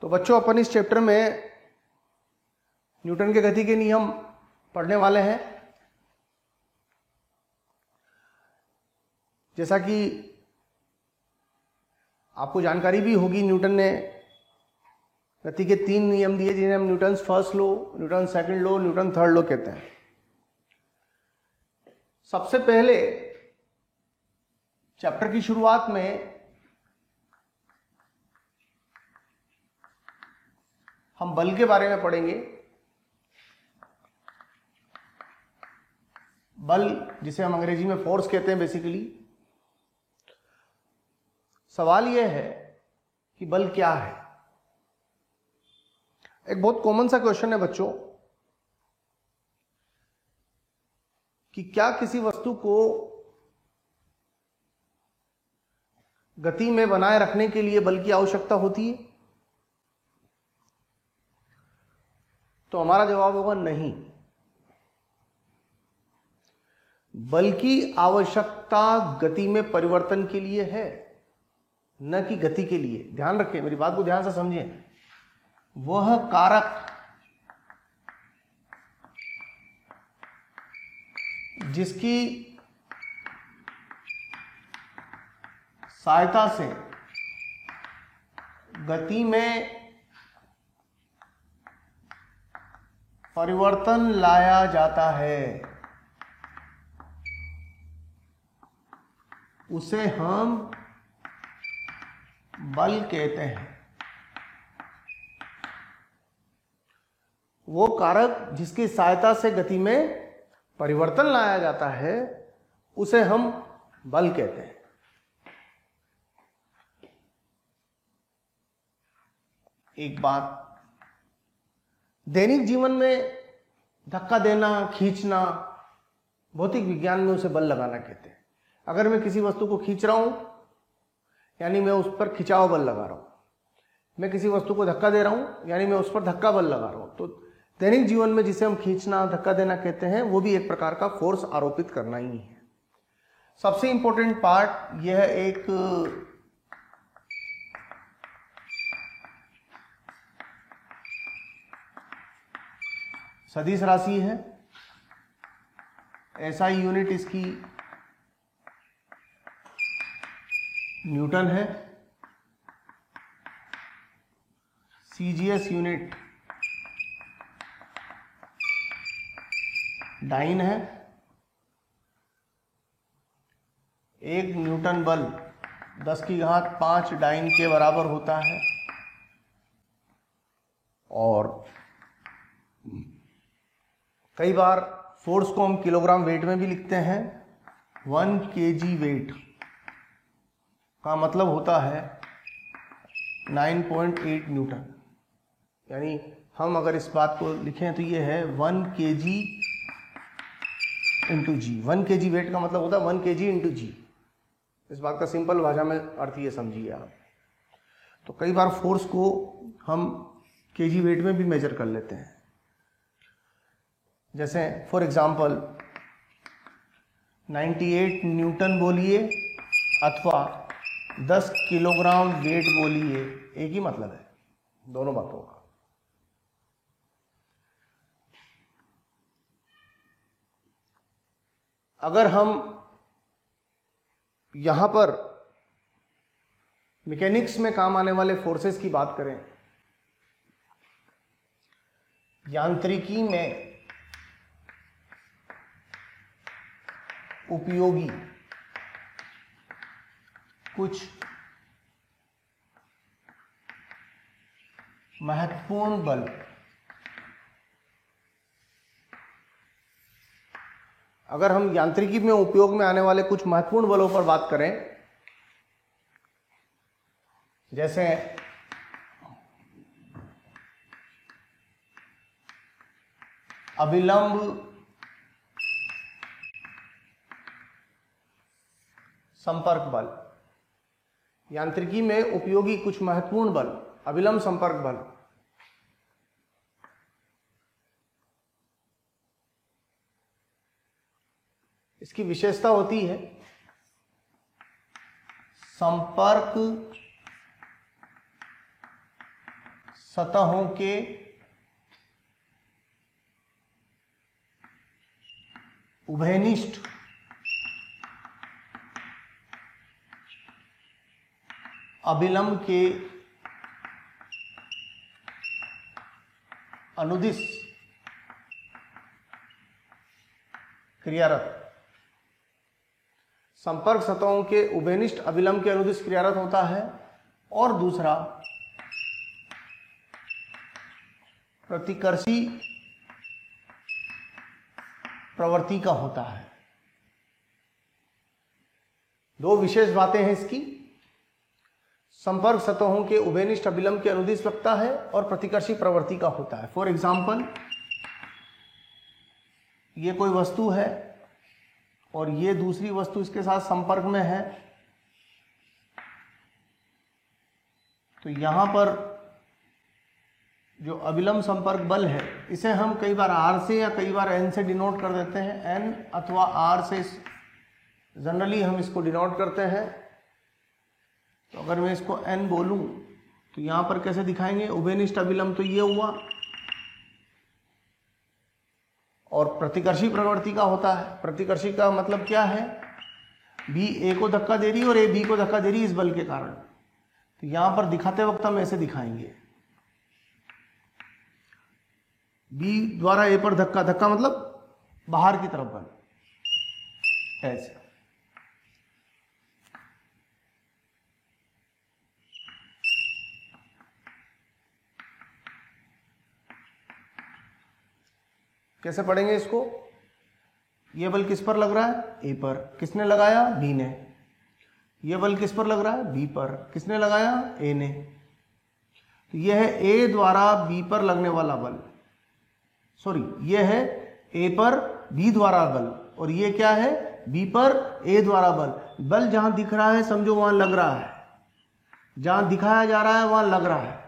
तो बच्चों, अपन इस चैप्टर में न्यूटन के गति के नियम पढ़ने वाले हैं। जैसा कि आपको जानकारी भी होगी, न्यूटन ने गति के 3 नियम दिए, जिन्हें हम Newton first law, Newton second law, Newton third law कहते हैं। सबसे पहले चैप्टर की शुरुआत में हम बल के बारे में पढ़ेंगे। बल, जिसे हम अंग्रेजी में फोर्स कहते हैं बेसिकली। सवाल यह है कि बल क्या है। एक बहुत कॉमन सा क्वेश्चन है बच्चों कि क्या किसी वस्तु को गति में बनाए रखने के लिए बल की आवश्यकता होती है? तो हमारा जवाब होगा नहीं। बल की आवश्यकता गति में परिवर्तन के लिए है, न कि गति के लिए। ध्यान रखें, मेरी बात को ध्यान से समझें। वह कारक जिसकी सहायता से गति में परिवर्तन लाया जाता है, उसे हम बल कहते हैं। वो कारक जिसकी सहायता से गति में परिवर्तन लाया जाता है, उसे हम बल कहते हैं। एक बात, दैनिक जीवन में धक्का देना, खींचना, भौतिक विज्ञान में उसे बल लगाना कहते हैं। अगर मैं किसी वस्तु को खींच रहा हूं, यानी मैं उस पर खिंचाव बल लगा रहा हूं। मैं किसी वस्तु को धक्का दे रहा हूं, यानी मैं उस पर धक्का बल लगा रहा हूं। तो दैनिक जीवन में जिसे हम खींचना, धक्का देना कहते हैं, वो भी एक प्रकार का फोर्स आरोपित करना ही है। सबसे इंपॉर्टेंट पार्ट यह एक सदिश राशि है। एसआई यूनिट इसकी न्यूटन है। सीजीएस यूनिट डाइन है। 1 न्यूटन बल 10⁵ डाइन के बराबर होता है। और कई बार फोर्स को हम किलोग्राम वेट में भी लिखते हैं। 1 kg वेट का मतलब होता है 9.8 न्यूटन। यानी हम अगर इस बात को लिखें तो ये है 1 kg इंटू जी। 1 kg वेट का मतलब होता है 1 kg इंटू जी। इस बात का सिंपल भाषा में अर्थ ये समझिए आप। तो कई बार फोर्स को हम केजी वेट में भी मेजर कर लेते हैं। जैसे फॉर एग्जांपल 98 न्यूटन बोलिए अथवा 10 किलोग्राम वेट बोलिए, एक ही मतलब है दोनों बातों का। अगर हम यहां पर मैकेनिक्स में काम आने वाले फोर्सेस की बात करें, यांत्रिकी में उपयोगी कुछ महत्वपूर्ण बल, अगर हम यांत्रिकी में उपयोग में आने वाले कुछ महत्वपूर्ण बलों पर बात करें, जैसे अभिलंब संपर्क बल, यांत्रिकी में उपयोगी कुछ महत्वपूर्ण बल, अभिलंब संपर्क बल। इसकी विशेषता होती है संपर्क सतहों के उभयनिष्ठ अभिलंब के अनुदिश क्रियारत। संपर्क सतहों के उभयनिष्ठ अभिलंब के अनुदिश क्रियारत होता है, और दूसरा प्रतिकर्षी प्रवृत्ति का होता है। दो विशेष बातें हैं इसकी, संपर्क सतहों के उभयनिष्ठ अभिलंब के अनुदिश लगता है और प्रतिकर्षी प्रवृत्ति का होता है। फॉर एग्जाम्पल, ये कोई वस्तु है और ये दूसरी वस्तु इसके साथ संपर्क में है, तो यहां पर जो अभिलंब संपर्क बल है इसे हम कई बार R से या कई बार N से डिनोट कर देते हैं। N अथवा R से जनरली हम इसको डिनोट करते हैं। तो अगर मैं इसको N बोलूं तो यहां पर कैसे दिखाएंगे? उभयनिष्ठ अभिलंब तो ये हुआ, और प्रतिकर्षी प्रवृत्ति का होता है। प्रतिकर्षी का मतलब क्या है? B A को धक्का दे रही है और A B को धक्का दे रही है इस बल के कारण। तो यहां पर दिखाते वक्त हम ऐसे दिखाएंगे, B द्वारा A पर धक्का, धक्का मतलब बाहर की तरफ बल, ऐसे। कैसे पढ़ेंगे इसको? ये बल किस पर लग रहा है? A पर। किसने लगाया? B ने। ये बल किस पर लग रहा है? B पर। किसने लगाया? A ने। तो यह है A द्वारा B पर लगने वाला बल, सॉरी यह है A पर B द्वारा बल, और ये क्या है? B पर A द्वारा बल। बल जहां दिख रहा है समझो वहां लग रहा है, जहां दिखाया जा रहा है वहां लग रहा है,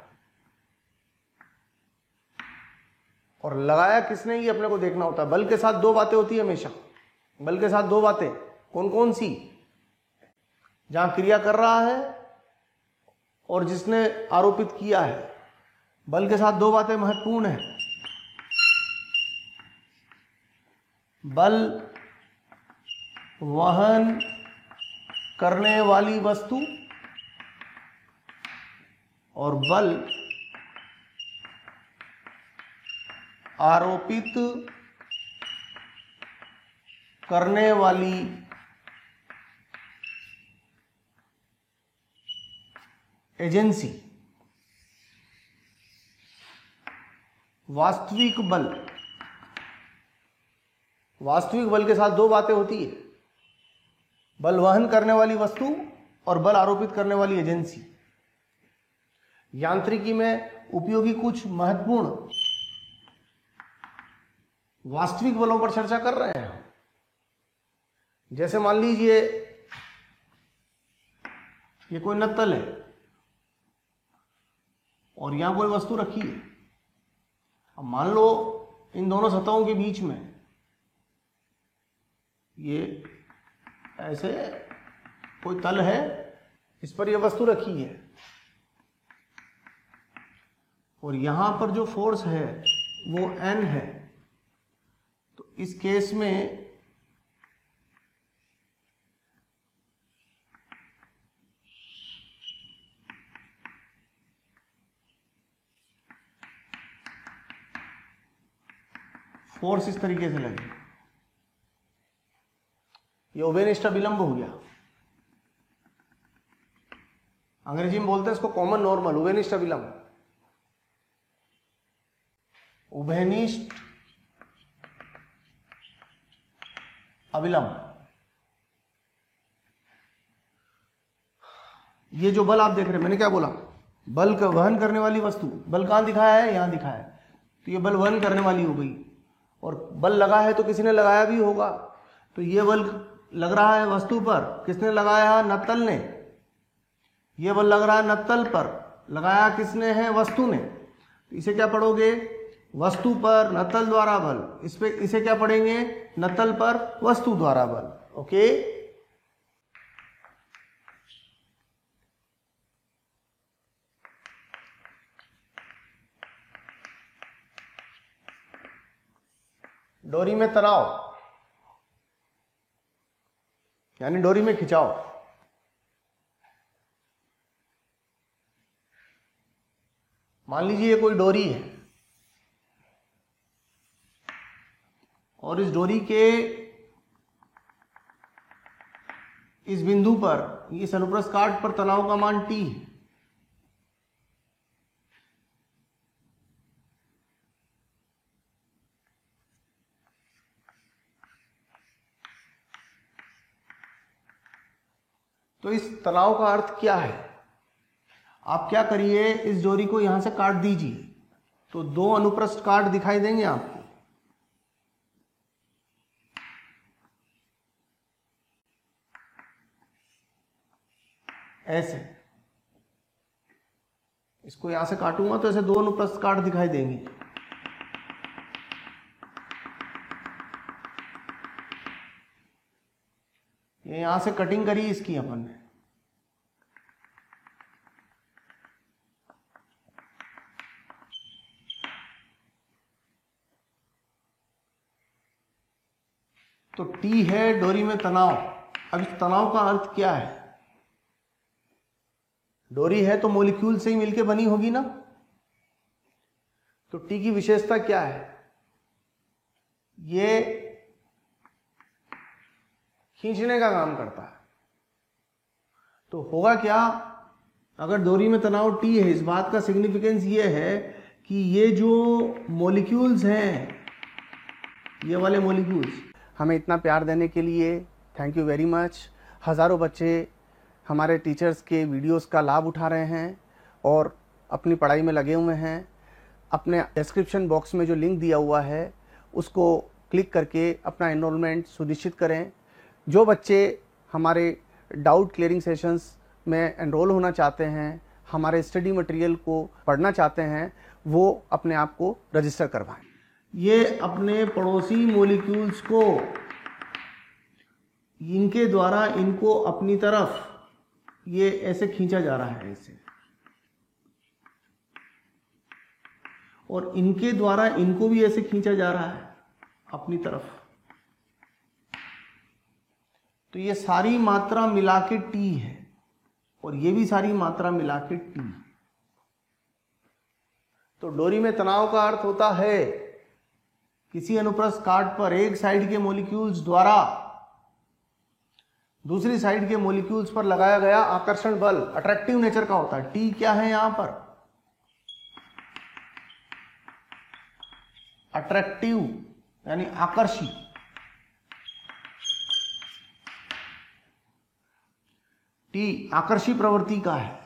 और लगाया किसने ये अपने को देखना होता है। बल के साथ दो बातें होती है हमेशा, बल के साथ दो बातें। कौन कौन सी? जहां क्रिया कर रहा है और जिसने आरोपित किया है। बल के साथ दो बातें महत्वपूर्ण है। बल वहन करने वाली वस्तु और बल आरोपित करने वाली एजेंसी। वास्तविक बल, वास्तविक बल के साथ दो बातें होती है, बल वहन करने वाली वस्तु और बल आरोपित करने वाली एजेंसी। यांत्रिकी में उपयोगी कुछ महत्वपूर्ण वास्तविक बलों पर चर्चा कर रहे हैं। जैसे मान लीजिए ये कोई नत्तल है और यहां कोई वस्तु रखी है। अब मान लो इन दोनों सतहों के बीच में ये ऐसे कोई तल है, इस पर यह वस्तु रखी है, और यहां पर जो फोर्स है वो N है। तो इस केस में फोर्स इस तरीके से लगे, ये उभयनिष्ठ विलंब हो गया। अंग्रेजी में बोलते हैं इसको कॉमन नॉर्मल, उभयनिष्ठ विलंब। उभयनिष्ठ अविलंब। ये जो बल आप देख रहे हैं, मैंने क्या बोला? बल का वहन करने वाली वस्तु, बल कहां दिखाया है? यहां दिखाया है। तो ये बल वहन करने वाली हो गई, और बल लगा है तो किसी ने लगाया भी होगा। तो ये बल लग रहा है वस्तु पर, किसने लगाया? नत्तल ने। ये बल लग रहा है नत्तल पर, लगाया किसने है? वस्तु ने। तो इसे क्या पढ़ोगे? वस्तु पर नत्तल द्वारा बल। इस पे इसे क्या पढ़ेंगे? नत्तल पर वस्तु द्वारा बल। ओके, डोरी में तनाव यानी डोरी में खिंचाव। मान लीजिए ये कोई डोरी है और इस डोरी के इस बिंदु पर, इस अनुप्रस्थ काट पर तनाव का मान T है। तो इस तनाव का अर्थ क्या है? आप क्या करिए, इस डोरी को यहां से काट दीजिए तो दो अनुप्रस्थ काट दिखाई देंगे आपको। ऐसे इसको यहां से काटूंगा तो ऐसे दो अनुप्रस्थ काट दिखाई देंगे। ये यहां से कटिंग करी इसकी अपन ने। तो T है डोरी में तनाव। अब इस तनाव का अर्थ क्या है? डोरी है तो मॉलिक्यूल से ही मिलके बनी होगी ना। तो T की विशेषता क्या है? ये खींचने का काम करता है। तो होगा क्या, अगर डोरी में तनाव T है, इस बात का सिग्निफिकेंस ये है कि ये जो मॉलिक्यूल्स हैं, ये वाले मॉलिक्यूल्स, हमें इतना प्यार देने के लिए थैंक यू वेरी मच। हज़ारों बच्चे हमारे टीचर्स के वीडियोस का लाभ उठा रहे हैं और अपनी पढ़ाई में लगे हुए हैं। अपने डिस्क्रिप्शन बॉक्स में जो लिंक दिया हुआ है उसको क्लिक करके अपना एनरोलमेंट सुनिश्चित करें। जो बच्चे हमारे डाउट क्लियरिंग सेशंस में एनरोल होना चाहते हैं, हमारे स्टडी मटेरियल को पढ़ना चाहते हैं, वो अपने आप को रजिस्टर करवाएं। ये अपने पड़ोसी मॉलिक्यूल्स को, इनके द्वारा इनको अपनी तरफ ये ऐसे खींचा जा रहा है ऐसे, और इनके द्वारा इनको भी ऐसे खींचा जा रहा है अपनी तरफ। तो ये सारी मात्रा मिला के T है और ये भी सारी मात्रा मिला के T। तो डोरी में तनाव का अर्थ होता है किसी अनुप्रस्थ काट पर एक साइड के मॉलिक्यूल्स द्वारा दूसरी साइड के मॉलिक्यूल्स पर लगाया गया आकर्षण बल अट्रैक्टिव नेचर का होता है। T क्या है यहां पर? अट्रैक्टिव यानी आकर्षी। T आकर्षी प्रवृत्ति का है।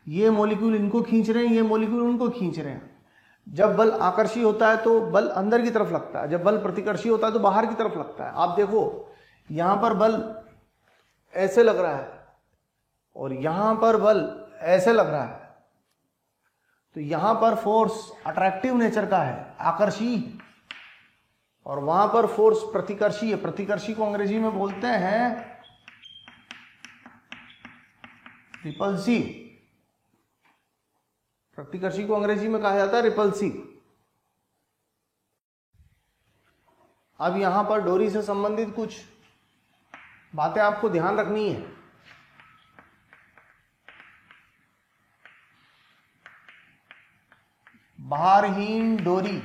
ये मॉलिक्यूल इनको खींच रहे हैं, ये मॉलिक्यूल उनको खींच रहे हैं। जब बल आकर्षी होता है तो बल अंदर की तरफ लगता है, जब बल प्रतिकर्षी होता है तो बाहर की तरफ लगता है। आप देखो यहां पर बल ऐसे लग रहा है और यहां पर बल ऐसे लग रहा है। तो यहां पर फोर्स अट्रैक्टिव नेचर का है, आकर्षी, और वहां पर फोर्स प्रतिकर्षी है। प्रतिकर्षी को अंग्रेजी में बोलते हैं रिपल्सिव। प्रतिकर्षी को अंग्रेजी में कहा जाता है रिपल्सिव। अब यहां पर डोरी से संबंधित कुछ बातें आपको ध्यान रखनी है। भारहीन डोरी,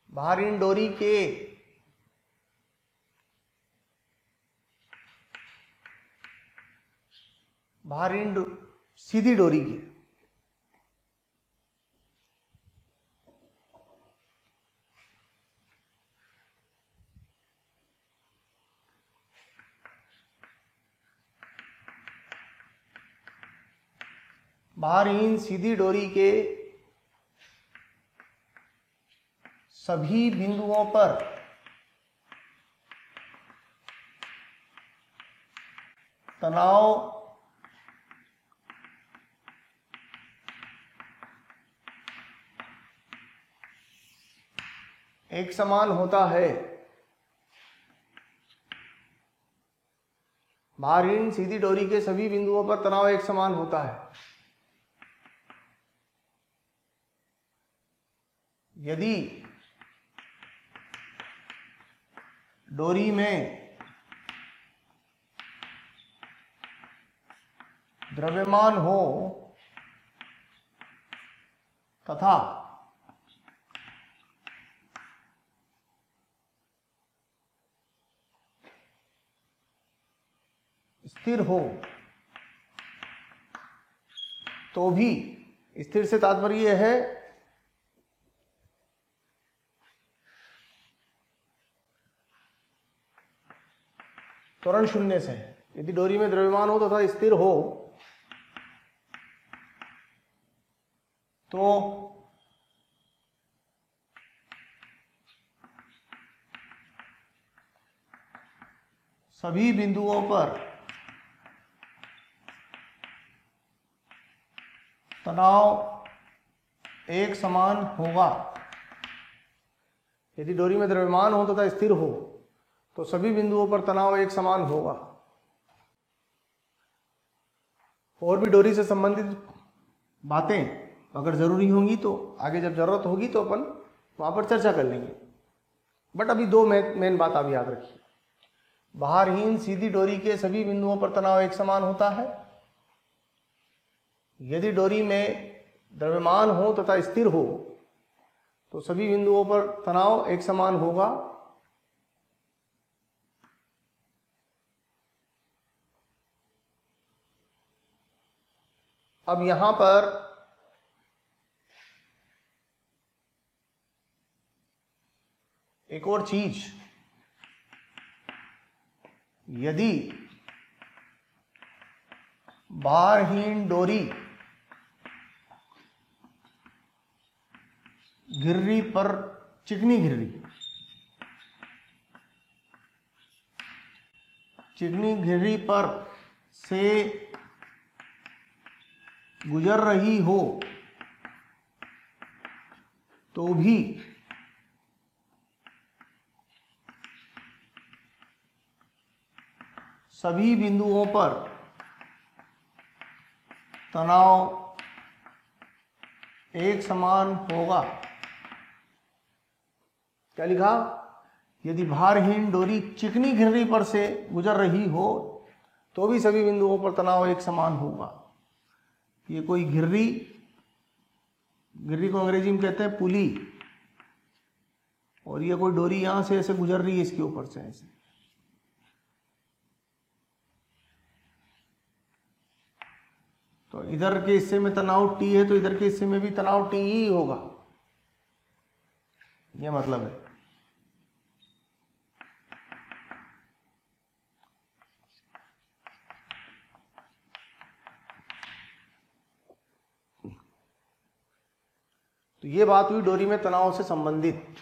भारहीन डोरी के भारहीन सीधी डोरी के भारहीन सीधी डोरी के सभी बिंदुओं पर तनाव एक समान होता है। भारहीन सीधी डोरी के सभी बिंदुओं पर तनाव एक समान होता है। यदि डोरी में द्रव्यमान हो तथा स्थिर हो तो भी, स्थिर से तात्पर्य है त्वरण शून्य से, यदि डोरी में द्रव्यमान हो तथा स्थिर हो तो सभी बिंदुओं पर तनाव एक समान होगा। यदि डोरी में द्रव्यमान हो तथा स्थिर हो तो सभी बिंदुओं पर तनाव एक समान होगा। और भी डोरी से संबंधित बातें अगर जरूरी होंगी तो आगे जब जरूरत होगी तो अपन वहां पर चर्चा कर लेंगे, बट अभी दो मेन बात आप याद रखिए। भारहीन सीधी डोरी के सभी बिंदुओं पर तनाव एक समान होता है। यदि डोरी में द्रव्यमान हो तथा स्थिर हो तो सभी बिंदुओं पर तनाव एक समान होगा। अब यहां पर एक और चीज, यदि भारहीन डोरी घिर्री पर, चिकनी घिर्री पर से गुजर रही हो तो भी सभी बिंदुओं पर तनाव एक समान होगा। क्या लिखा? यदि भारहीन डोरी चिकनी घिर्री पर से गुजर रही हो तो भी सभी बिंदुओं पर तनाव एक समान होगा। ये कोई घिर्री को अंग्रेजी में कहते हैं पुली, और ये कोई डोरी यहां से ऐसे गुजर रही है इसके ऊपर से ऐसे। तो इधर के हिस्से में तनाव T है तो इधर के हिस्से में भी तनाव T ही होगा, यह मतलब है। तो ये बात हुई डोरी में तनाव से संबंधित।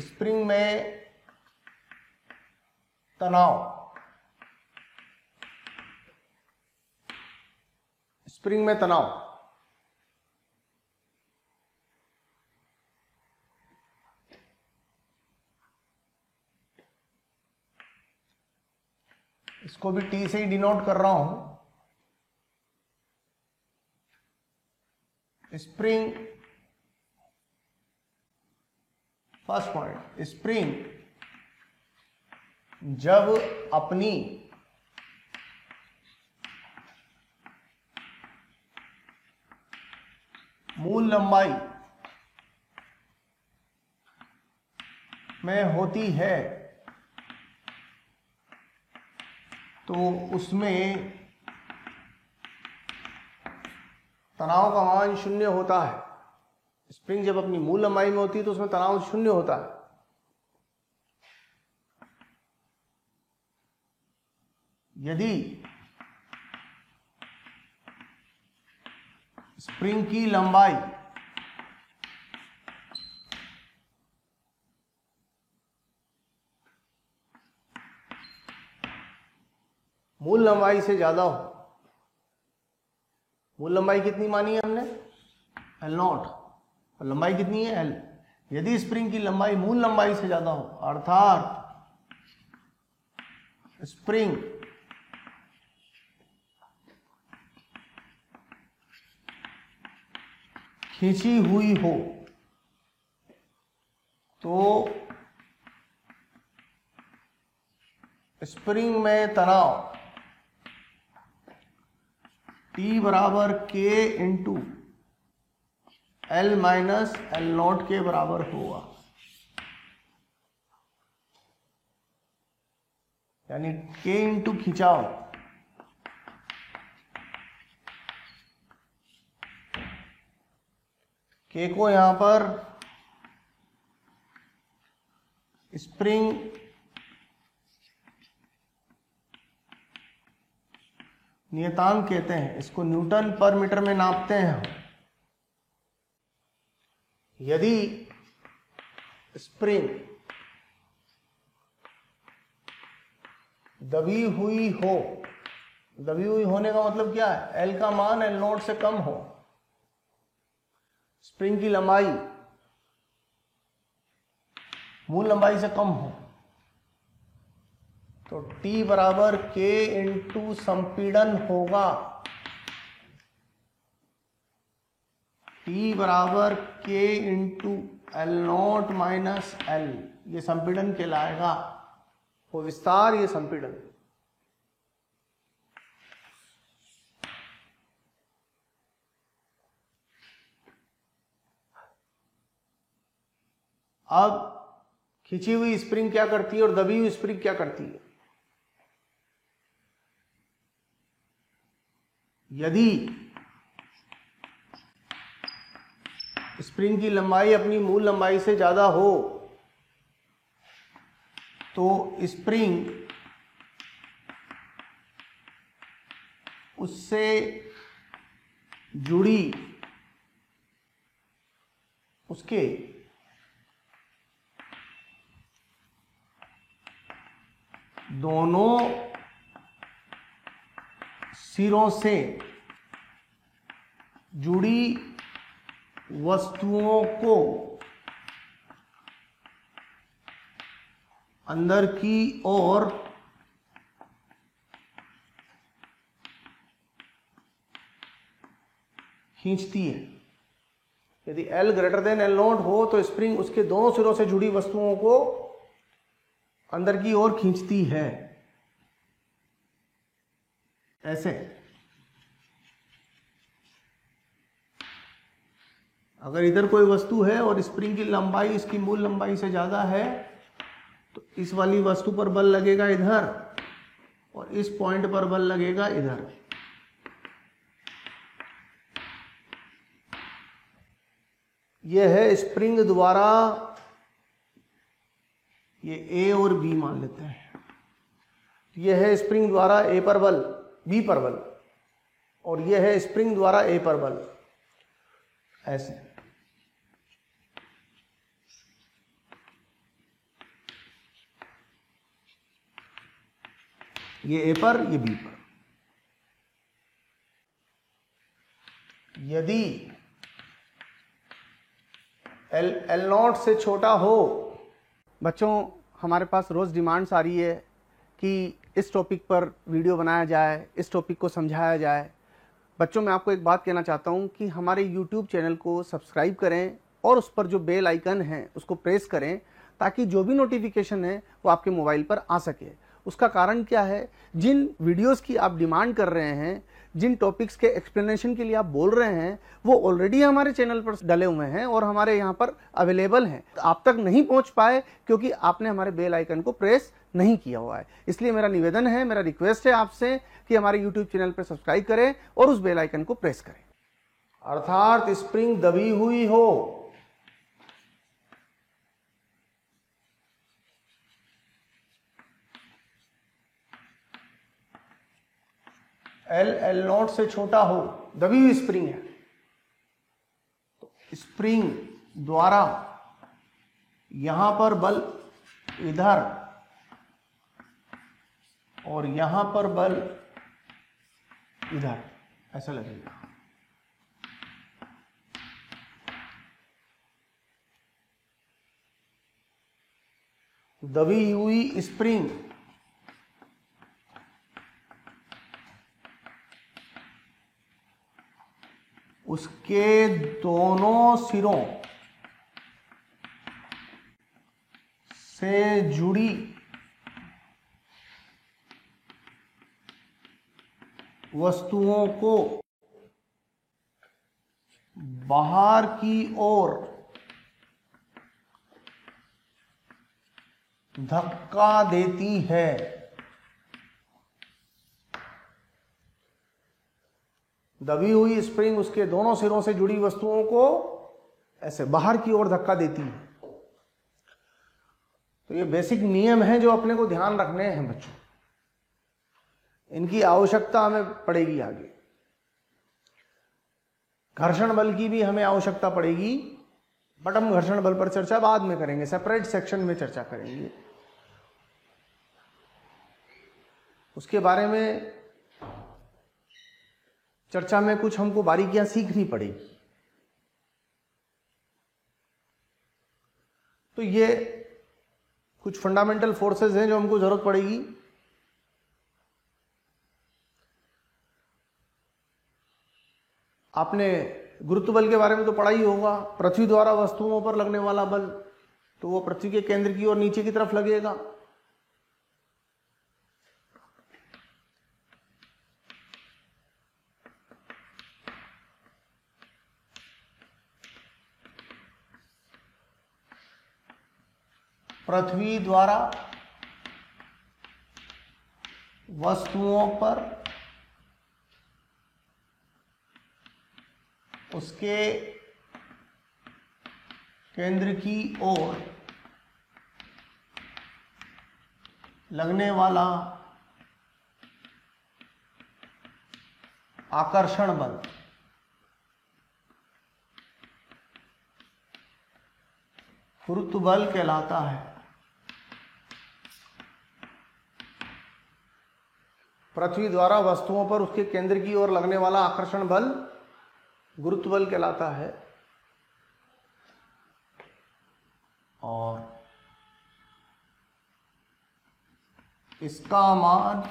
स्प्रिंग में तनाव, स्प्रिंग में तनाव इसको भी T से ही डिनोट कर रहा हूं। स्प्रिंग, फर्स्ट पॉइंट, स्प्रिंग जब अपनी मूल लंबाई में होती है तो उसमें तनाव का मान शून्य होता है। स्प्रिंग जब अपनी मूल लंबाई में होती है तो उसमें तनाव शून्य होता है। यदि स्प्रिंग की लंबाई मूल लंबाई से ज्यादा हो, मूल लंबाई कितनी मानी है हमने? L0, और लंबाई कितनी है? L। यदि स्प्रिंग की लंबाई मूल लंबाई से ज्यादा हो, अर्थात स्प्रिंग खींची हुई हो, तो स्प्रिंग में तनाव T बराबर K into L minus L not के बराबर होगा। यानी K इंटू खिंचाव K को यहां पर स्प्रिंग नियतांक कहते हैं, इसको न्यूटन पर मीटर में नापते हैं हम। यदि स्प्रिंग दबी हुई हो, दबी हुई होने का मतलब क्या है, L का मान L नॉट से कम हो, स्प्रिंग की लंबाई मूल लंबाई से कम हो, तो T बराबर K इंटू संपीड़न होगा। T बराबर K into L not minus L, ये संपीड़न कहलाएगा, वो विस्तार, ये संपीड़न। अब खींची हुई स्प्रिंग क्या करती है और दबी हुई स्प्रिंग क्या करती है। यदि स्प्रिंग की लंबाई अपनी मूल लंबाई से ज्यादा हो, तो स्प्रिंग उससे जुड़ी उसके दोनों सिरों से जुड़ी वस्तुओं को अंदर की ओर खींचती है। यदि L greater than L not हो, तो स्प्रिंग उसके दोनों सिरों से जुड़ी वस्तुओं को अंदर की ओर खींचती है, ऐसे। अगर इधर कोई वस्तु है और स्प्रिंग की लंबाई इसकी मूल लंबाई से ज्यादा है, तो इस वाली वस्तु पर बल लगेगा इधर और इस पॉइंट पर बल लगेगा इधर। यह है स्प्रिंग द्वारा, ये A और B मान लेते हैं, यह है स्प्रिंग द्वारा A पर बल, B पर बल, और यह है स्प्रिंग द्वारा A पर बल, ऐसे। ये A पर, ये B पर। यदि L नॉट से छोटा हो, बच्चों हमारे पास रोज़ डिमांड्स आ रही है कि इस टॉपिक पर वीडियो बनाया जाए, इस टॉपिक को समझाया जाए। बच्चों मैं आपको एक बात कहना चाहता हूं कि हमारे YouTube चैनल को सब्सक्राइब करें और उस पर जो बेल आइकन है उसको प्रेस करें, ताकि जो भी नोटिफिकेशन है वो आपके मोबाइल पर आ सके। उसका कारण क्या है, जिन वीडियोस की आप डिमांड कर रहे हैं, जिन टॉपिक्स के एक्सप्लेनेशन के लिए आप बोल रहे हैं, वो ऑलरेडी हमारे चैनल पर डले हुए हैं और हमारे यहाँ पर अवेलेबल हैं। आप तक नहीं पहुँच पाए क्योंकि आपने हमारे बेल आइकन को प्रेस नहीं किया हुआ है। इसलिए मेरा निवेदन है, मेरा रिक्वेस्ट है आपसे कि हमारे यूट्यूब चैनल पर सब्सक्राइब करें और उस बेल आइकन को प्रेस करें। अर्थात स्प्रिंग दबी हुई हो, L नॉट से छोटा हो, दबी हुई स्प्रिंग है, तो स्प्रिंग द्वारा यहां पर बल इधर और यहां पर बल इधर, ऐसा लगेगा। दबी हुई स्प्रिंग उसके दोनों सिरों से जुड़ी वस्तुओं को बाहर की ओर धक्का देती है। दबी हुई स्प्रिंग उसके दोनों सिरों से जुड़ी वस्तुओं को ऐसे बाहर की ओर धक्का देती है। तो ये बेसिक नियम हैं जो अपने को ध्यान रखने हैं बच्चों, इनकी आवश्यकता हमें पड़ेगी आगे। घर्षण बल की भी हमें आवश्यकता पड़ेगी, बट हम घर्षण बल पर चर्चा बाद में करेंगे, सेपरेट सेक्शन में चर्चा करेंगे। उसके बारे में चर्चा में कुछ हमको बारीकियां सीखनी पड़ेगी। तो ये कुछ फंडामेंटल फोर्सेस हैं जो हमको जरूरत पड़ेगी। आपने गुरुत्व बल के बारे में तो पढ़ा ही होगा। पृथ्वी द्वारा वस्तुओं पर लगने वाला बल, तो वो पृथ्वी के केंद्र की ओर नीचे की तरफ लगेगा। पृथ्वी द्वारा वस्तुओं पर उसके केंद्र की ओर लगने वाला आकर्षण बल गुरुत्व बल कहलाता है। पृथ्वी द्वारा वस्तुओं पर उसके केंद्र की ओर लगने वाला आकर्षण बल गुरुत्व बल कहलाता है। और इसका मान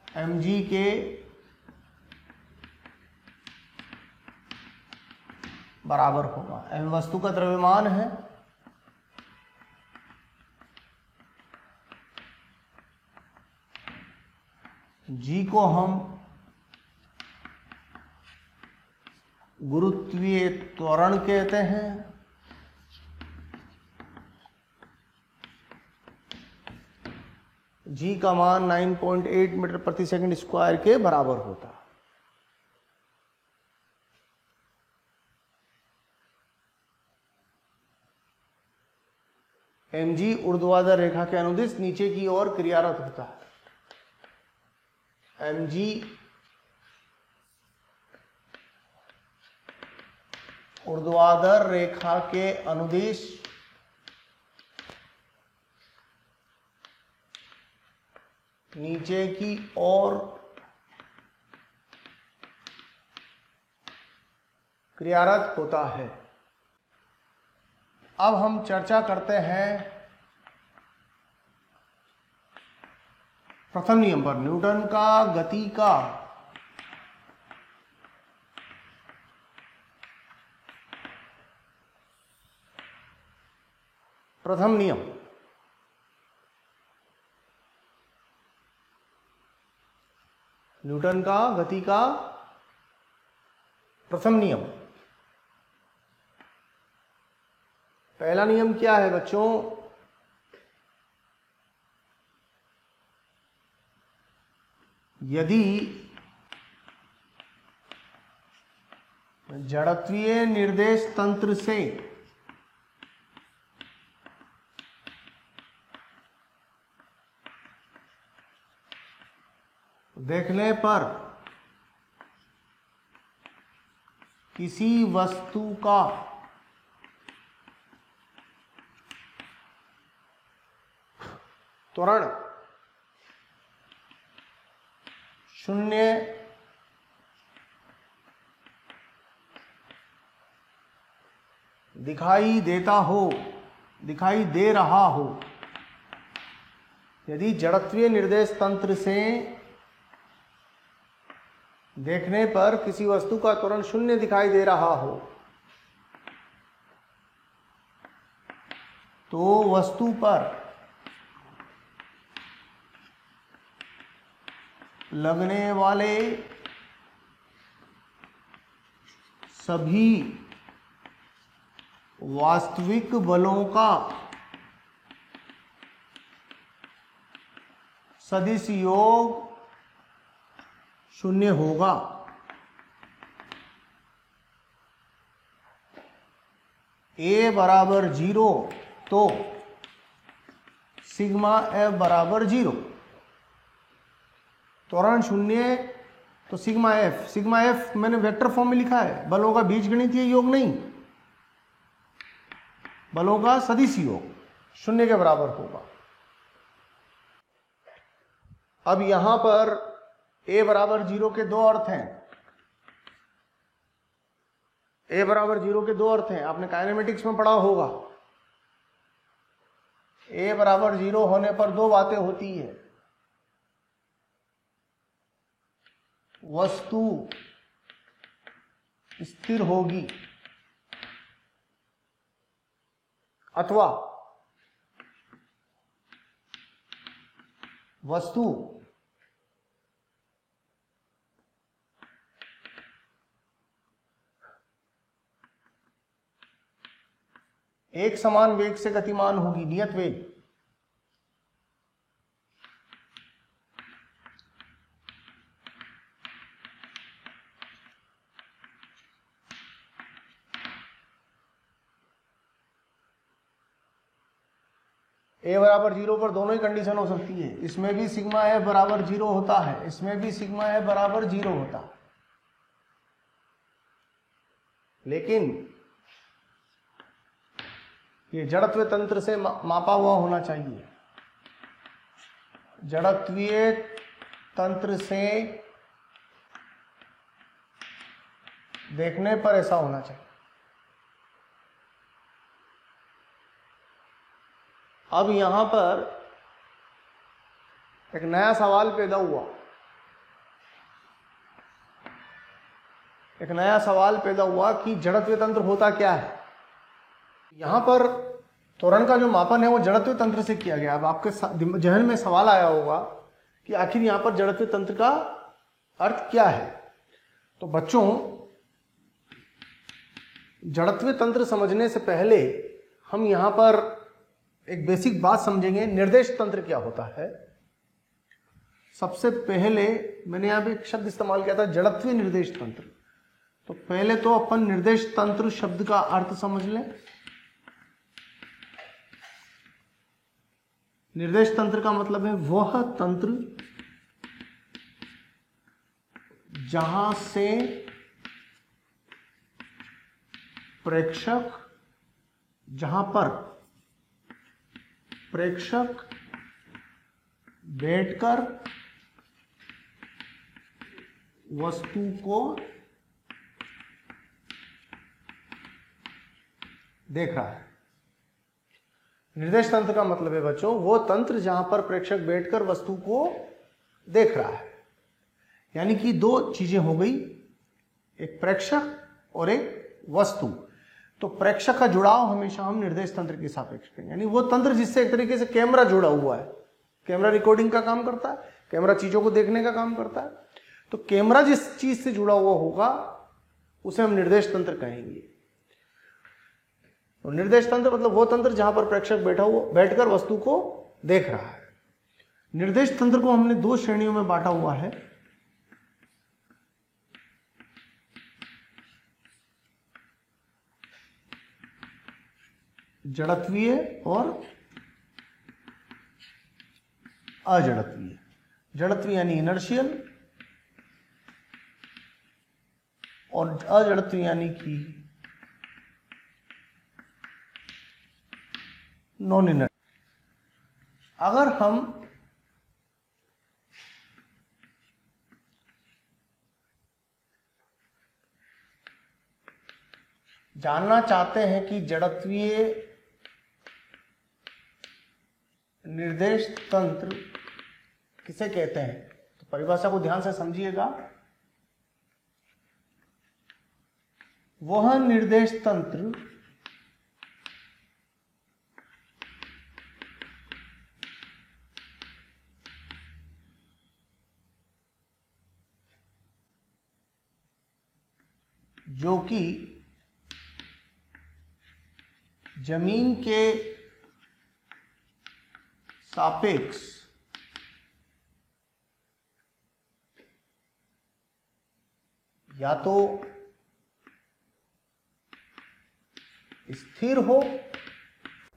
mg के बराबर होगा। m वस्तु का द्रव्यमान है, g को हम गुरुत्वीय त्वरण कहते हैं। g का मान 9.8 मीटर प्रति सेकंड स्क्वायर के बराबर होता है। mg ऊर्ध्वाधर रेखा के अनुदिश नीचे की ओर क्रियारत होता है। mg ऊर्ध्वाधर रेखा के अनुदिश नीचे की ओर क्रियारत होता है। अब हम चर्चा करते हैं प्रथम नियम पर, न्यूटन का गति का प्रथम नियम। न्यूटन का गति का प्रथम नियम। पहला नियम क्या है बच्चों? यदि जड़त्वीय निर्देश तंत्र से देखने पर किसी वस्तु का त्वरण शून्य दिखाई देता हो दिखाई दे रहा हो, यदि जड़त्वीय निर्देश तंत्र से देखने पर किसी वस्तु का त्वरण शून्य दिखाई दे रहा हो, तो वस्तु पर लगने वाले सभी वास्तविक बलों का सदिश योग शून्य होगा। ए बराबर 0 तो सिग्मा एफ बराबर 0। त्वरण शून्य तो सिग्मा एफ मैंने वेक्टर फॉर्म में लिखा है, बलों का बीजगणितीय योग नहीं, बलों का सदिश योग शून्य के बराबर होगा। अब यहां पर a बराबर 0 के दो अर्थ हैं। a बराबर 0 के दो अर्थ हैं, आपने काइनेमेटिक्स में पढ़ा होगा। a बराबर 0 होने पर दो बातें होती है, वस्तु स्थिर होगी अथवा वस्तु एक समान वेग से गतिमान होगी, नियत वेग। ए बराबर 0 पर दोनों ही कंडीशन हो सकती है, इसमें भी सिग्मा एफ बराबर 0 होता है, इसमें भी सिग्मा एफ बराबर 0 होता है। लेकिन ये जड़त्वीय तंत्र से मापा हुआ होना चाहिए। जड़त्वीय तंत्र से देखने पर ऐसा होना चाहिए। अब यहां पर एक नया सवाल पैदा हुआ, कि जड़त्वीय तंत्र होता क्या है। यहां पर त्वरण का जो मापन है वो जड़त्वीय तंत्र से किया गया। अब आपके जहन में सवाल आया होगा कि आखिर यहां पर जड़त्वीय तंत्र का अर्थ क्या है। तो बच्चों, जड़त्वीय तंत्र समझने से पहले हम यहां पर एक बेसिक बात समझेंगे, निर्देश तंत्र क्या होता है। सबसे पहले मैंने यहां पे एक शब्द इस्तेमाल किया था, जड़त्वीय निर्देश तंत्र। तो पहले तो अपन निर्देश तंत्र शब्द का अर्थ समझ लें। निर्देश तंत्र का मतलब है वह तंत्र जहां से जहां पर प्रेक्षक बैठकर वस्तु को देख रहा है। निर्देश तंत्र का मतलब है बच्चों वो तंत्र जहां पर प्रेक्षक बैठकर वस्तु को देख रहा है। यानी कि दो चीजें हो गई, एक प्रेक्षक और एक वस्तु। तो प्रेक्षक का जुड़ाव हमेशा हम निर्देश तंत्र के सापेक्ष करें, यानी वो तंत्र जिससे एक तरीके से कैमरा जुड़ा हुआ है। कैमरा रिकॉर्डिंग का काम करता है, कैमरा चीजों को देखने का काम करता है। तो कैमरा जिस चीज से जुड़ा हुआ होगा उसे हम निर्देश तंत्र कहेंगे। तो निर्देश तंत्र मतलब वो तंत्र जहां पर प्रेक्षक बैठकर वस्तु को देख रहा है। निर्देश तंत्र को हमने दो श्रेणियों में बांटा हुआ है। जड़त्वीय और अजड़त्वीय। जड़त्वीय यानी इनर्शियल और अजड़त्वीय यानी कि नॉन इनर्शियल। अगर हम जानना चाहते हैं कि जड़त्वीय निर्देश तंत्र किसे कहते हैं? तो परिभाषा को ध्यान से समझिएगा। वह निर्देश तंत्र जो कि जमीन के सापेक्ष या तो स्थिर हो।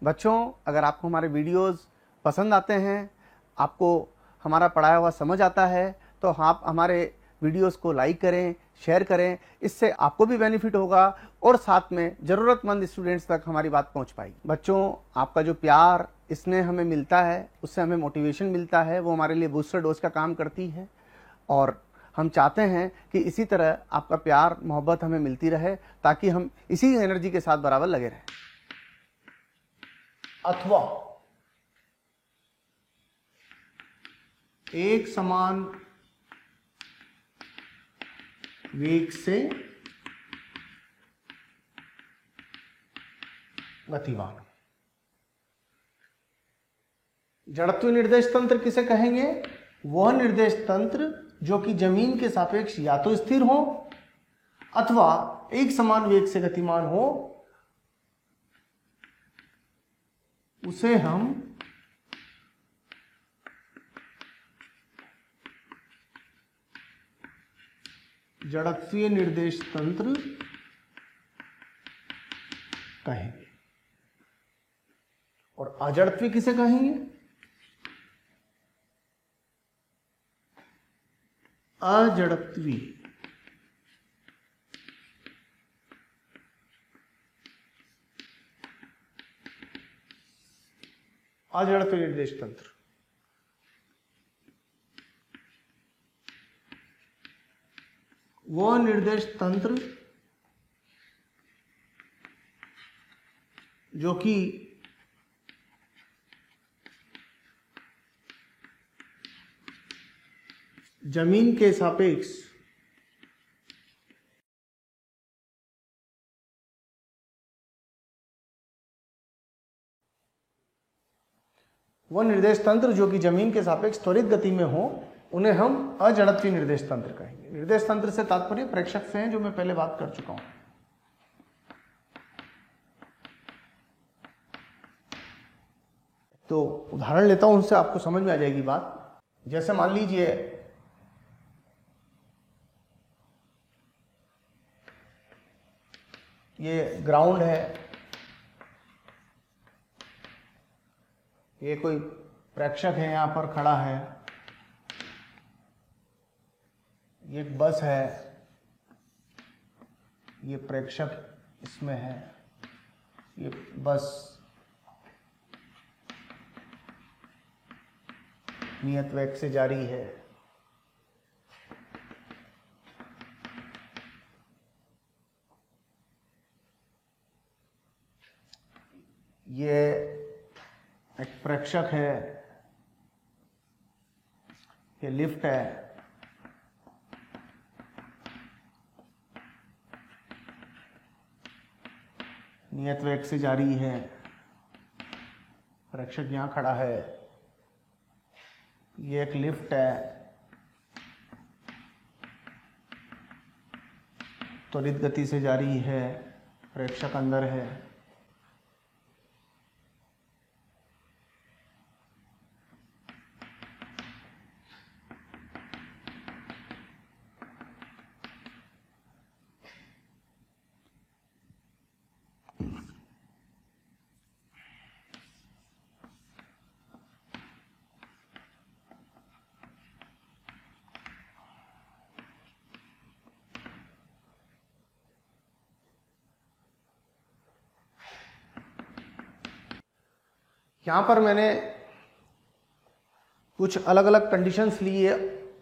बच्चों, अगर आपको हमारे वीडियोस पसंद आते हैं, आपको हमारा पढ़ाया हुआ समझ आता है, तो आप हमारे वीडियोस को लाइक करें, शेयर करें। इससे आपको भी बेनिफिट होगा और साथ में ज़रूरतमंद स्टूडेंट्स तक हमारी बात पहुंच पाएगी। बच्चों, आपका जो प्यार इसने हमें मिलता है, उससे हमें मोटिवेशन मिलता है, वो हमारे लिए बूस्टर डोज का काम करती है। और हम चाहते हैं कि इसी तरह आपका प्यार मोहब्बत हमें मिलती रहे, ताकि हम इसी एनर्जी के साथ बराबर लगे रहें। अथवा एक समान वेग से गतिमान। जड़त्वीय निर्देश तंत्र किसे कहेंगे? वह निर्देश तंत्र जो कि जमीन के सापेक्ष या तो स्थिर हो अथवा एक समान वेग से गतिमान हो, उसे हम जड़त्वीय निर्देश तंत्र कहेंगे। और अजड़त्वीय किसे कहेंगे? अजड़त्वीय अजड़त्वीय निर्देश तंत्र वह निर्देश तंत्र जो कि जमीन के सापेक्ष वह निर्देश तंत्र जो कि जमीन के सापेक्ष त्वरित गति में हो, उन्हें हम अजड़त्वीय निर्देश तंत्र कहेंगे। निर्देश तंत्र से तात्पर्य प्रेक्षक से है, जो मैं पहले बात कर चुका हूं। तो उदाहरण लेता हूं, उनसे आपको समझ में आ जाएगी बात। जैसे मान लीजिए ये ग्राउंड है, ये कोई प्रेक्षक है यहां पर खड़ा है, ये एक बस है, ये प्रेक्षक इसमें है, ये बस नियत वेग से जा रही है। ये एक प्रेक्षक है, ये लिफ्ट है, नियत वेग से जा रही है, प्रेक्षक यहां खड़ा है। ये एक लिफ्ट है, त्वरित गति से जा रही है, प्रेक्षक अंदर है। यहां पर मैंने कुछ अलग अलग कंडीशंस ली है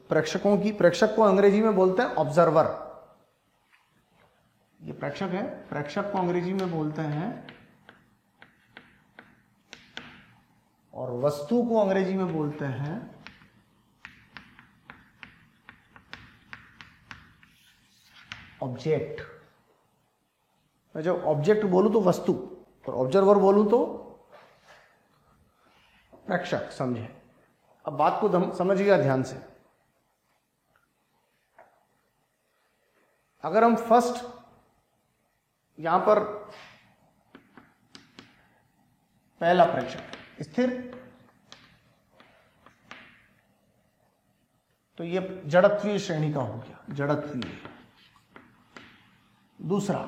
प्रेक्षकों की। प्रेक्षक को अंग्रेजी में बोलते हैं ऑब्जर्वर। ये प्रेक्षक है, प्रेक्षक को अंग्रेजी में बोलते हैं और वस्तु को अंग्रेजी में बोलते हैं ऑब्जेक्ट। मैं जब ऑब्जेक्ट बोलूं तो वस्तु, और ऑब्जर्वर बोलूं तो प्रेक्षक। समझे? अब बात को समझिएगा ध्यान से। अगर हम फर्स्ट यहां पर पहला प्रेक्षक स्थिर, तो ये जड़त्वीय श्रेणी का हो गया, जड़त्वीय। दूसरा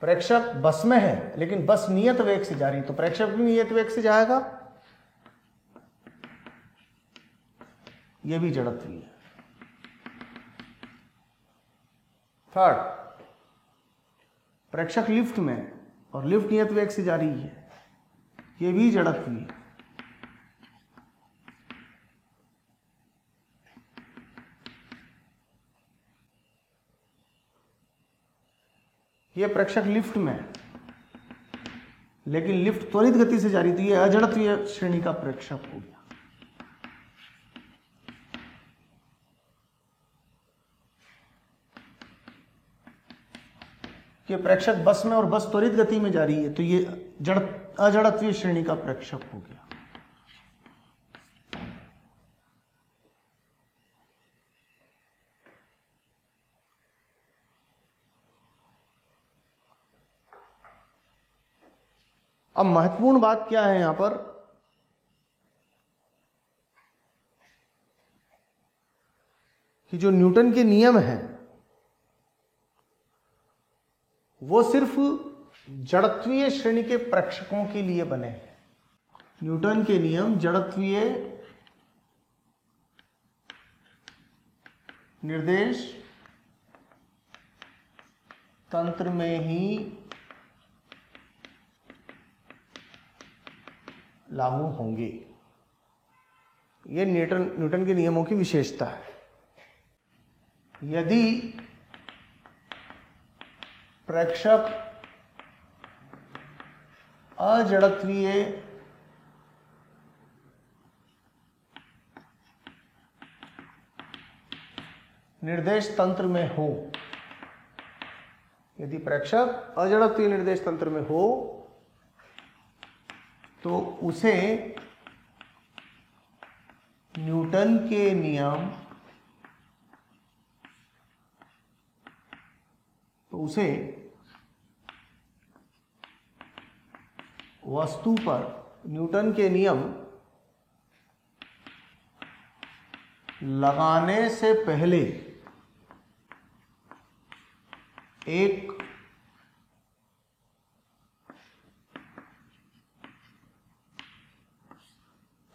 प्रेक्षक बस में है, लेकिन बस नियत वेग से जा रही है, तो प्रेक्षक भी नियत वेग से जाएगा, यह भी जड़त्वीय है। थर्ड, प्रेक्षक लिफ्ट में है और लिफ्ट नियत वेग से जा रही है, यह भी जड़त्वीय है। यह प्रेक्षक लिफ्ट में है, लेकिन लिफ्ट त्वरित गति से जा रही, तो यह अजड़त्वीय श्रेणी का प्रेक्षक हो गया। कि प्रेक्षक बस में और बस त्वरित गति में जा रही है, तो ये अजड़त्वीय श्रेणी का प्रेक्षक हो गया। अब महत्वपूर्ण बात क्या है यहां पर, कि जो न्यूटन के नियम हैं वो सिर्फ जड़त्वीय श्रेणी के प्रेक्षकों के लिए बने हैं। न्यूटन के नियम जड़त्वीय निर्देश तंत्र में ही लागू होंगे। यह न्यूटन के नियमों की विशेषता है। यदि प्रेक्षक अजड़त्वीय निर्देश तंत्र में हो, यदि प्रेक्षक अजड़त्वीय निर्देश तंत्र में हो, तो उसे न्यूटन के नियम, तो उसे वस्तु पर न्यूटन के नियम लगाने से पहले एक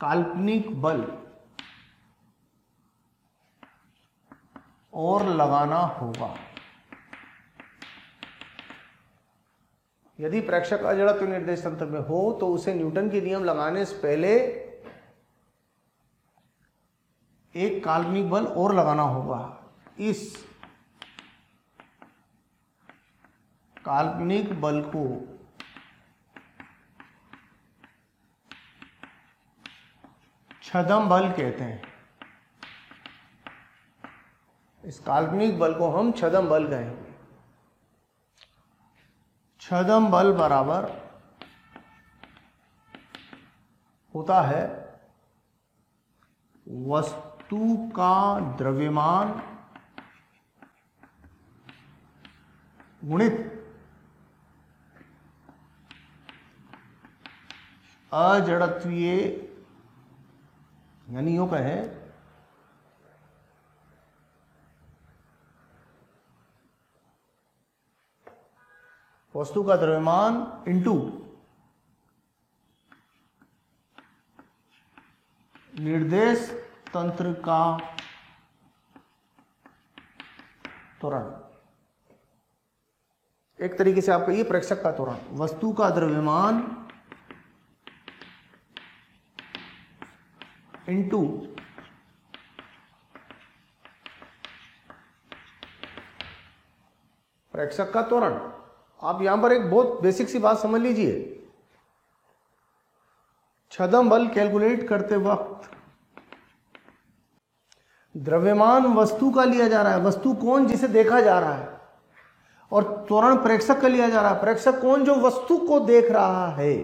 काल्पनिक बल और लगाना होगा। यदि प्रेक्षक अजड़त्व निर्देश तंत्र में हो, तो उसे न्यूटन के नियम लगाने से पहले एक काल्पनिक बल और लगाना होगा। इस काल्पनिक बल को छद्म बल कहते हैं। इस काल्पनिक बल को हम छद्म बल कहेंगे। छद्म बल बराबर होता है वस्तु का द्रव्यमान गुणित अजड़त्वीय, यानी यूं कहें वस्तु का द्रव्यमान इंटू निर्देश तंत्र का त्वरण। एक तरीके से आप कहिए प्रेक्षक का त्वरण। वस्तु का द्रव्यमान इंटू प्रेक्षक का त्वरण। आप यहां पर एक बहुत बेसिक सी बात समझ लीजिए। छदम बल कैलकुलेट करते वक्त द्रव्यमान वस्तु का लिया जा रहा है, वस्तु कौन जिसे देखा जा रहा है, और त्वरण प्रेक्षक का लिया जा रहा है, प्रेक्षक कौन जो वस्तु को देख रहा है।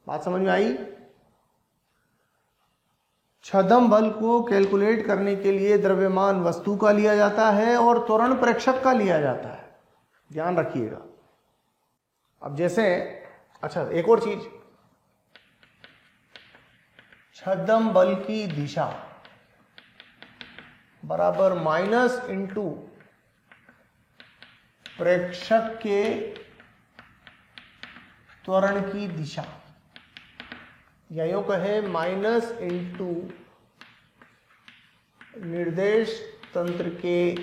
बात समझ में आई? छदम बल को कैलकुलेट करने के लिए द्रव्यमान वस्तु का लिया जाता है और त्वरण प्रेक्षक का लिया जाता है, ध्यान रखिएगा। अब जैसे अच्छा एक और चीज, छदम बल की दिशा बराबर माइनस इंटू प्रेक्षक के त्वरण की दिशा, या यूं कहे माइनस इंटू निर्देश तंत्र के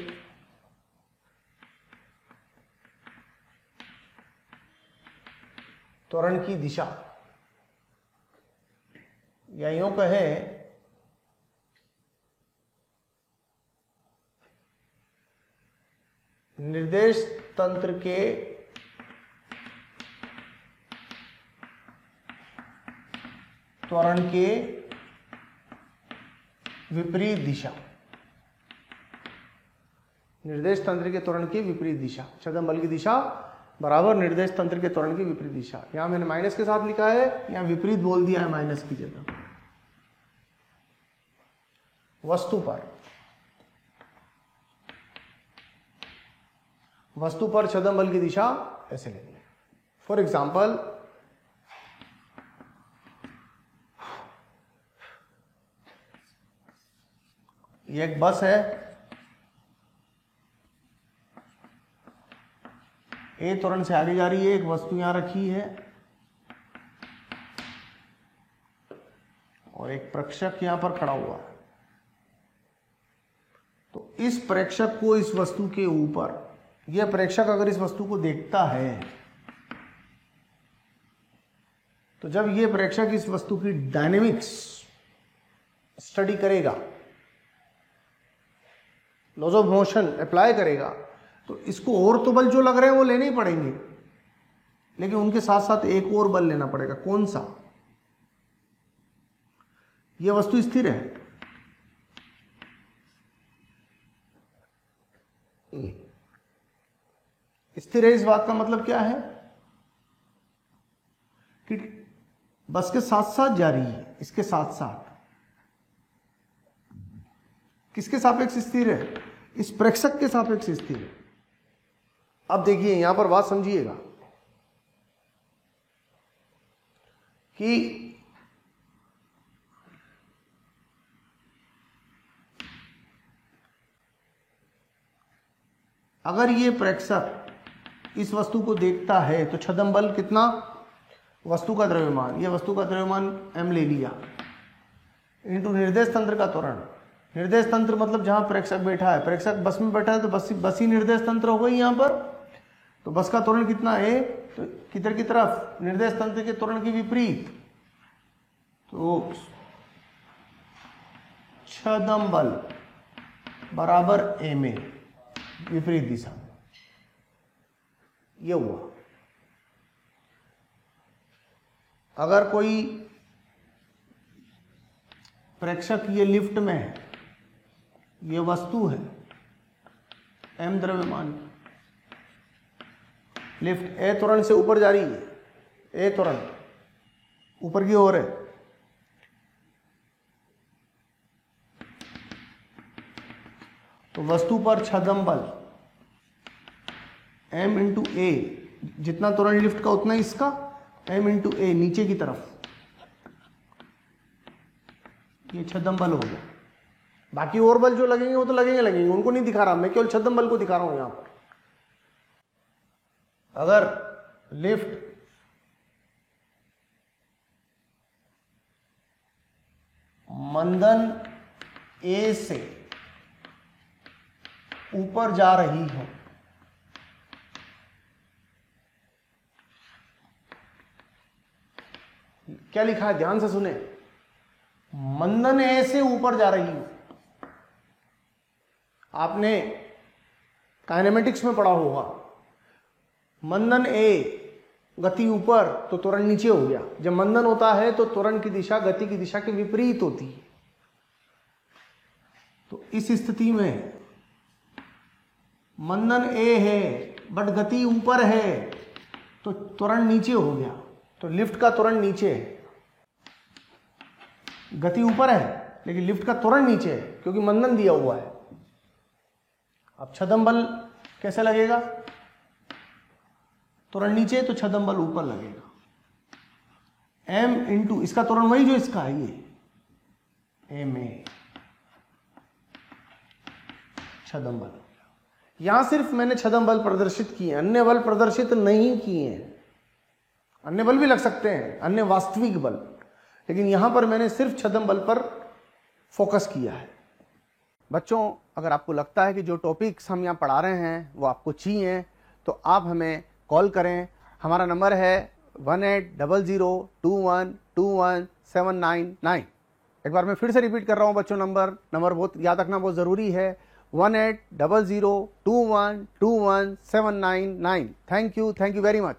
त्वरण की दिशा, या यूं कहे निर्देश तंत्र के त्वरण के विपरीत दिशा, निर्देश तंत्र के त्वरण की विपरीत दिशा, छदम बल की दिशा बराबर निर्देश तंत्र के त्वरण की विपरीत दिशा। यहां मैंने माइनस के साथ लिखा है, यहां विपरीत बोल दिया है माइनस की जगह। वस्तु पर छदम बल की दिशा ऐसे लेंगे। फॉर एग्जाम्पल, ये एक बस है, ए त्वरण से आगे जा रही है, एक वस्तु यहां रखी है और एक प्रेक्षक यहां पर खड़ा हुआ है। तो इस प्रेक्षक को इस वस्तु के ऊपर, यह प्रेक्षक अगर इस वस्तु को देखता है तो जब यह प्रेक्षक इस वस्तु की डायनेमिक्स स्टडी करेगा, लॉज ऑफ मोशन अप्लाई करेगा, तो इसको और तो बल जो लग रहे हैं वो लेने ही पड़ेंगे, लेकिन उनके साथ साथ एक और बल लेना पड़ेगा। कौन सा? यह वस्तु स्थिर है, स्थिर है, इस बात का मतलब क्या है कि बस के साथ साथ जा रही है, इसके साथ साथ। किसके सापेक्ष स्थिर है? इस प्रेक्षक के सापेक्ष स्थिर है। अब देखिए यहां पर बात समझिएगा कि अगर ये प्रेक्षक इस वस्तु को देखता है तो छदम बल कितना? वस्तु का द्रव्यमान, ये वस्तु का द्रव्यमान m ले लिया, इंटू निर्देश तंत्र का त्वरण। निर्देश तंत्र मतलब जहां प्रेक्षक बैठा है, प्रेक्षक बस में बैठा है तो बस ही निर्देश तंत्र हो गई यहां पर। तो बस का त्वरण कितना है? तो किधर की तरफ? निर्देश तंत्र के त्वरण की विपरीत। तो छदम बल बराबर ma, विपरीत दिशा। ये हुआ। अगर कोई प्रेक्षक ये लिफ्ट में है, ये वस्तु है, m द्रव्यमान, लिफ्ट ए त्वरण से ऊपर जा रही है, ए त्वरण ऊपर की ओर है, तो वस्तु पर छदम बल m इंटू ए, जितना त्वरण लिफ्ट का उतना इसका, m इंटू ए नीचे की तरफ, ये छदम बल हो गया। बाकी और बल जो लगेंगे वो तो लगेंगे, उनको नहीं दिखा रहा मैं, केवल छदम बल को दिखा रहा हूं यहां पर। अगर लिफ्ट मंदन ए से ऊपर जा रही हो, क्या लिखा है ध्यान से सुने, मंदन ए से ऊपर जा रही हो। आपने काइनेमेटिक्स में पढ़ा होगा, मंदन ए, गति ऊपर तो त्वरण नीचे हो गया। जब मंदन होता है तो त्वरण की दिशा गति की दिशा के विपरीत होती है। तो इस स्थिति में मंदन ए है बट गति ऊपर है तो त्वरण नीचे हो गया। तो लिफ्ट का त्वरण नीचे है, गति ऊपर है लेकिन लिफ्ट का त्वरण नीचे है क्योंकि मंदन दिया हुआ है। अब छदम बल कैसे लगेगा? त्वरण नीचे तो छदम बल ऊपर लगेगा। m इंटू इसका त्वरण वही जो इसका है, ये m ए छदम बल। यहां सिर्फ मैंने छदम बल प्रदर्शित किए, अन्य बल प्रदर्शित नहीं किए हैं। अन्य बल भी लग सकते हैं, अन्य वास्तविक बल, लेकिन यहां पर मैंने सिर्फ छदम बल पर फोकस किया है। बच्चों, अगर आपको लगता है कि जो टॉपिक्स हम यहाँ पढ़ा रहे हैं वो आपको चाहिए तो आप हमें कॉल करें। हमारा नंबर है 180021217999। एक बार मैं फिर से रिपीट कर रहा हूँ बच्चों, नंबर बहुत याद रखना बहुत ज़रूरी है, 180021217999। Thank you very much.